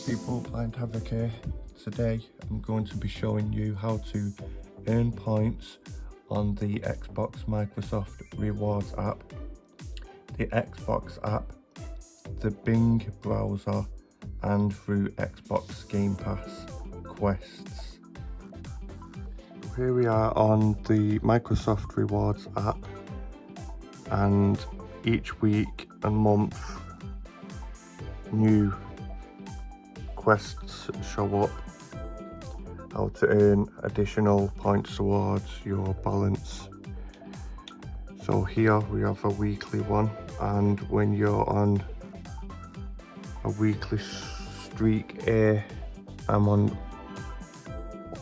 people, Blind Havoc here. Today I'm going to be showing you how to earn points on the Xbox Microsoft Rewards app, the Xbox app, the Bing browser and through Xbox Game Pass quests. Here we are on the Microsoft Rewards app, and each week and month new quests show up, how to earn additional points towards your balance. So here we have a weekly one, and when you're on a weekly streak here, I'm on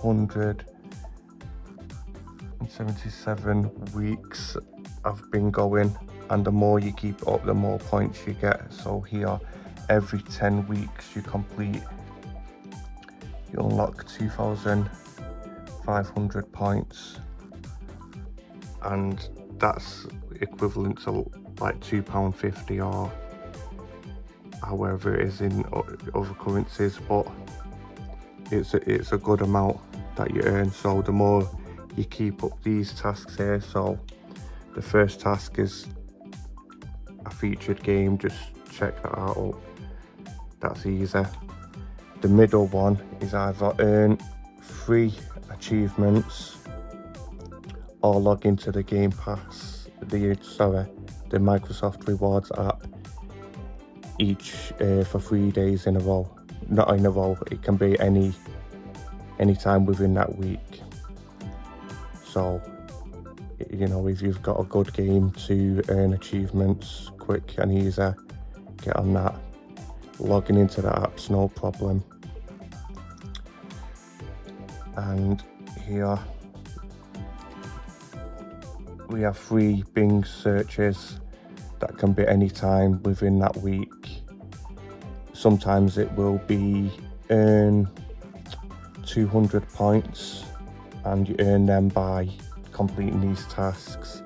177 weeks I've been going, and the more you keep up the more points you get. So here, every 10 weeks you complete, you unlock 2,500 points, and that's equivalent to like £2.50 or however it is in other currencies, but it's a good amount that you earn. So the more you keep up these tasks here, so the first task is a featured game, just check that out, that's easy. The middle one is either earn 3 achievements or log into the Game Pass, the Microsoft Rewards app each for 3 days in a row. Not in a row, it can be any time within that week. So, you know, if you've got a good game to earn achievements quick and easy, get on that. Logging into the app's no problem. And here we have 3 Bing searches that can be any time within that week. Sometimes it will be earn 200 points, and you earn them by completing these tasks.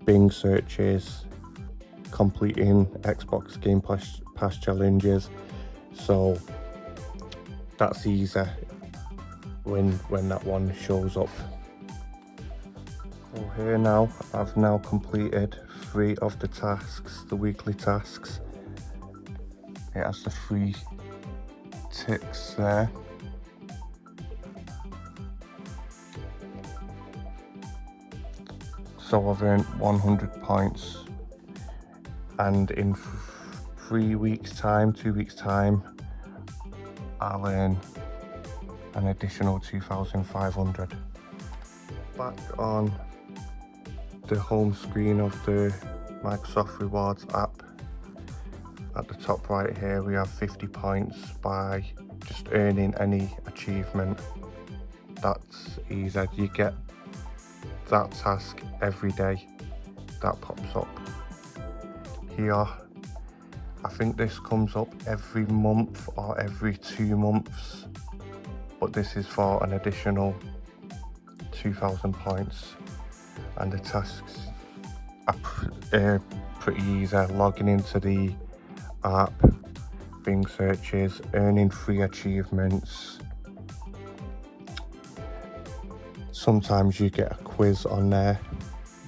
Bing searches, completing Xbox Game Pass challenges, so that's easy when that one shows up. So here now, I've now completed 3 of the tasks, the weekly tasks. It has the 3 ticks there. So I've earned 100 points, and in 3 weeks time, 2 weeks time, I'll earn an additional 2,500. Back on the home screen of the Microsoft Rewards app, at the top right here we have 50 points by just earning any achievement. That's easy, you get that task every day, that pops up. Here, I think this comes up every month or every 2 months, but this is for an additional 2,000 points, and the tasks are pretty easy. Logging into the app, Bing searches, earning 3 achievements. Sometimes you get a quiz on there,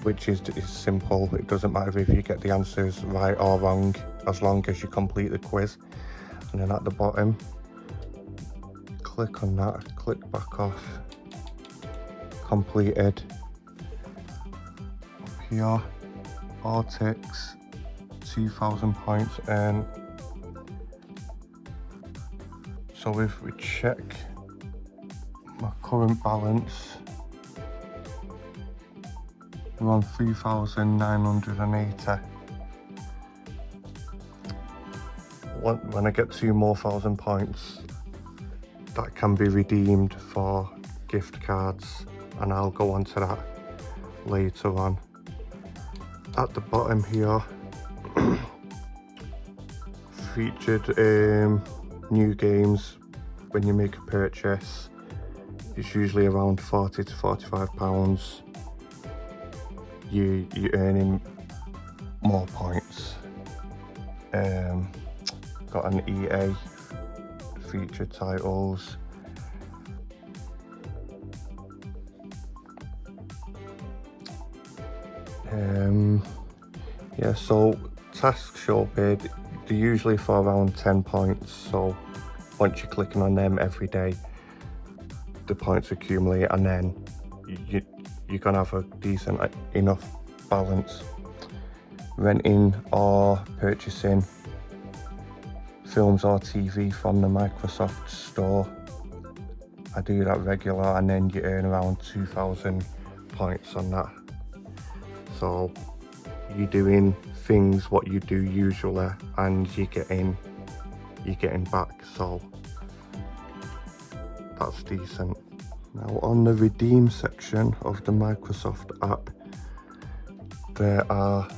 which is simple. It doesn't matter if you get the answers right or wrong, as long as you complete the quiz. And then at the bottom, click on that, click back off, completed. Up here, all ticks, 2,000 points earned. So if we check my current balance, we're on 3,980. When I get 2 more thousand points, that can be redeemed for gift cards, and I'll go on to that later on. At the bottom here, featured new games. When you make a purchase, it's usually around £40 to £45. You're earning more points. Got an EA featured titles. Yeah, so tasks show paid, they're usually for around 10 points, so once you're clicking on them every day, the points accumulate, and then you're gonna have a decent enough balance. Renting or purchasing films or TV from the Microsoft store, I do that regular, and then you earn around 2,000 points on that. So you're doing things what you do usually, and you're getting back, so that's decent. Now on the redeem section of the Microsoft app, there are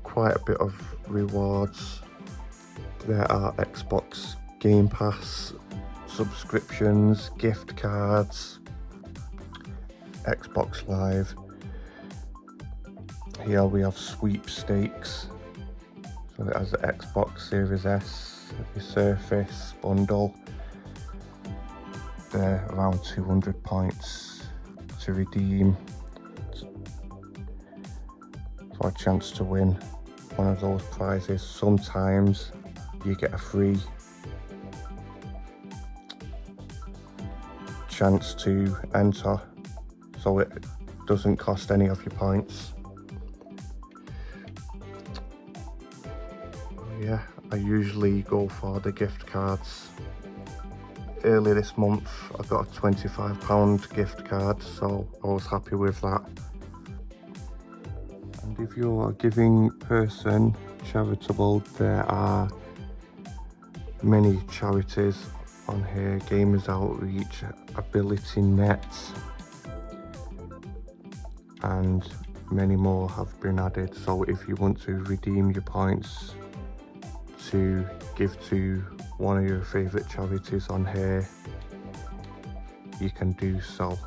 quite a bit of rewards. There are Xbox Game Pass subscriptions, gift cards, Xbox Live. Here we have sweepstakes, so it has the Xbox Series S, the Surface bundle. They're around 200 points to redeem for a chance to win one of those prizes. Sometimes you get a free chance to enter, so it doesn't cost any of your points. Yeah, I usually go for the gift cards. Early this month I got a £25 gift card, so I was happy with that. And if you're a giving person, charitable, there are many charities on here. Gamers Outreach, Ability Net, and many more have been added. So if you want to redeem your points to give to one of your favourite charities on here, you can do so.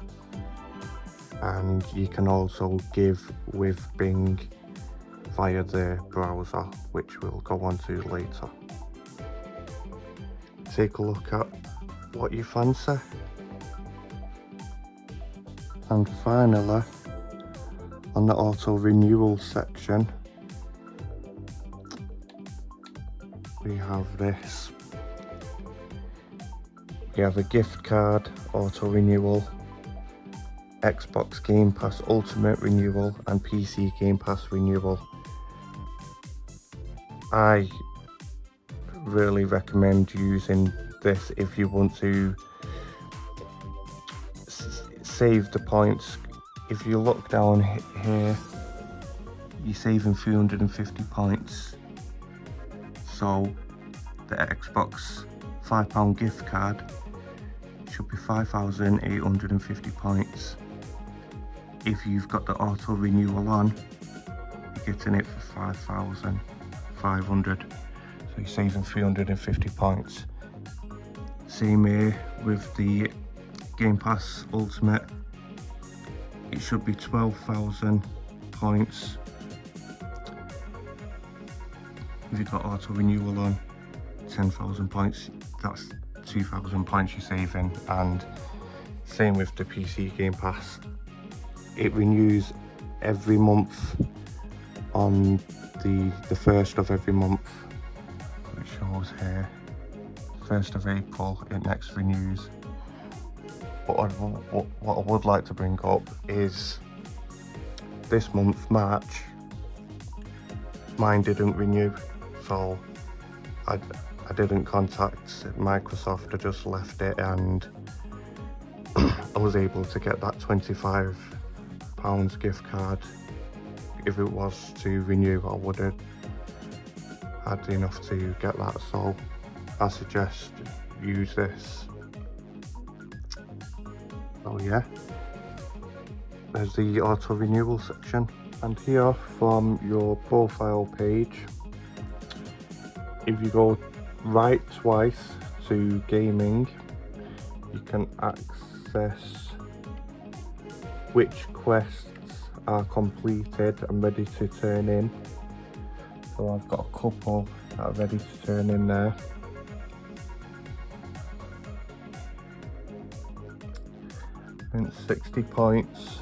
And you can also give with Bing via the browser, which we'll go on to later. Take a look at what you fancy. And finally, on the auto renewal section, we have this. We have a gift card auto renewal, Xbox Game Pass Ultimate renewal, and PC Game Pass renewal. I really recommend using this if you want to save the points. If you look down here, you're saving 350 points. So the Xbox £5 gift card should be 5,850 points. If you've got the auto renewal on, you're getting it for 5,500. So you're saving 350 points. Same here with the Game Pass Ultimate. It should be 12,000 points. If you've got auto renewal on, 10,000 points, that's 2,000 points you're saving. And same with the PC Game Pass. It renews every month on the first of every month. It shows here, 1st of April, it next renews. But what I would like to bring up is this month, March, mine didn't renew, so I didn't contact Microsoft. I just left it, and I was able to get that £25 gift card. If it was to renew, I would have had enough to get that, so I suggest use this. So yeah, there's the auto renewal section. And here from your profile page, if you go right twice to gaming, you can access which quests are completed and ready to turn in. So I've got a couple that are ready to turn in there. spent 60 points.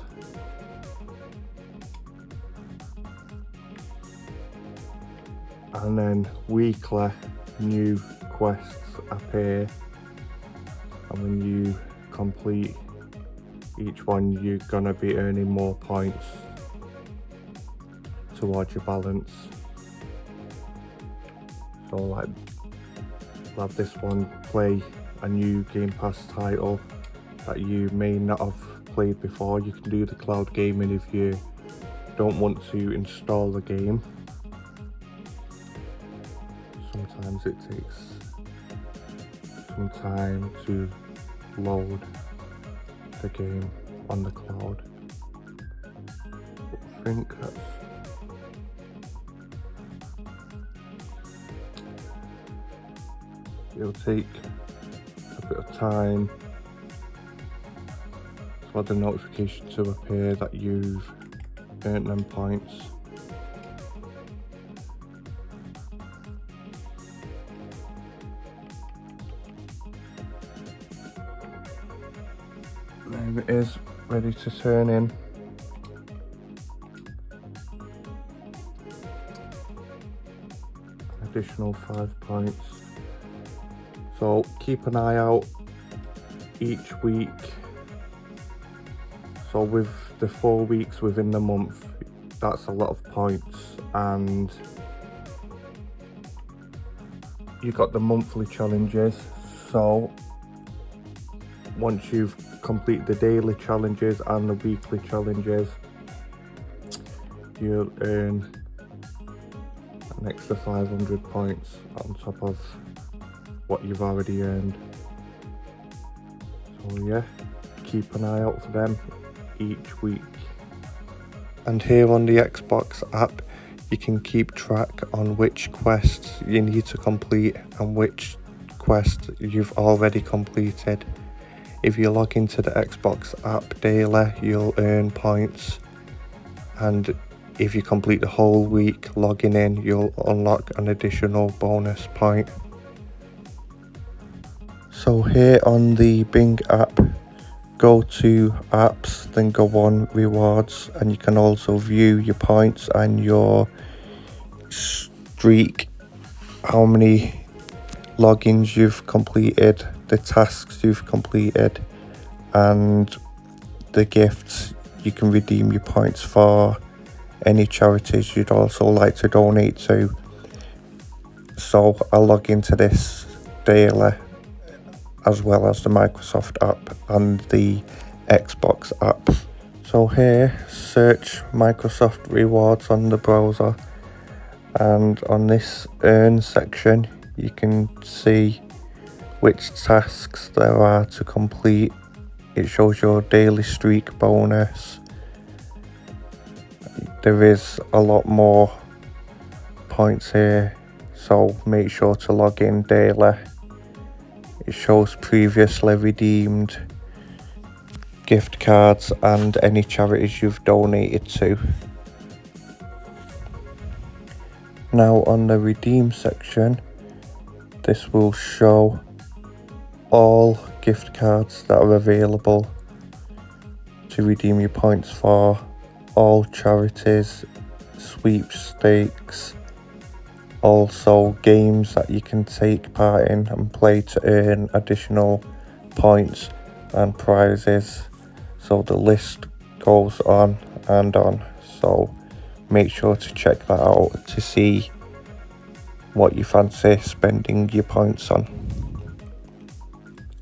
And then weekly new quests appear, and when you complete each one you're gonna be earning more points towards your balance. So like, we'll have this one, play a new Game Pass title that you may not have played before. You can do the cloud gaming if you don't want to install the game. Sometimes it takes some time to load the game on the cloud. But I think it'll take a bit of time for the notification to appear that you've earned them points. There it is, ready to turn in. Additional 5 points. So keep an eye out each week. So with the 4 weeks within the month, that's a lot of points, and you got the monthly challenges. So once you've completed the daily challenges and the weekly challenges, you'll earn an extra 500 points on top of what you've already earned. So yeah, keep an eye out for them each week. And here on the Xbox app, you can keep track on which quests you need to complete and which quests you've already completed. If you log into the Xbox app daily, you'll earn points, and if you complete the whole week logging in, you'll unlock an additional bonus point. So here on the Bing app, go to apps, then go on rewards, and you can also view your points and your streak, how many logins you've completed, the tasks you've completed, and the gifts. You can redeem your points for any charities you'd also like to donate to. So I'll log into this daily, as well as the Microsoft app and the Xbox app. So here, search Microsoft Rewards on the browser, and on this earn section you can see which tasks there are to complete. It shows your daily streak bonus. There is a lot more points here, so make sure to log in daily. It shows previously redeemed gift cards and any charities you've donated to. Now on the redeem section, this will show all gift cards that are available to redeem your points for, all charities, sweepstakes, also games that you can take part in and play to earn additional points and prizes. So the list goes on and on, so make sure to check that out to see what you fancy spending your points on.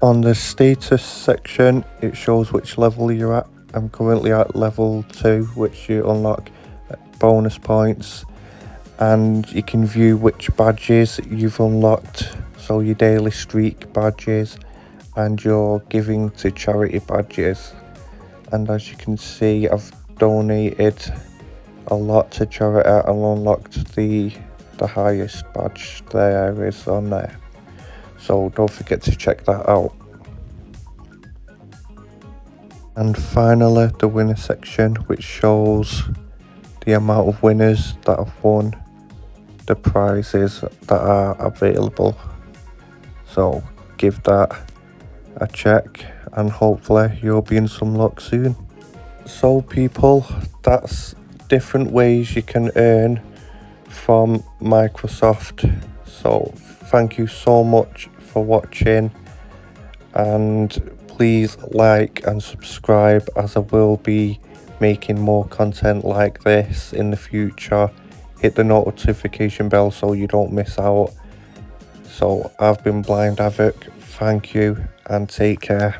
On the status section, it shows which level you're at. I'm currently at level 2, which you unlock bonus points, and you can view which badges you've unlocked, so your daily streak badges and your giving to charity badges. And as you can see, I've donated a lot to charity and unlocked the highest badge there is on there, so don't forget to check that out. And finally, the winner section, which shows the amount of winners that have won the prizes that are available. So give that a check and hopefully you'll be in some luck soon. So people, that's different ways you can earn from Microsoft. So thank you so much for watching, and please like and subscribe, as I will be making more content like this in the future. Hit the notification bell so you don't miss out. So I've been Blind Havoc, thank you and take care.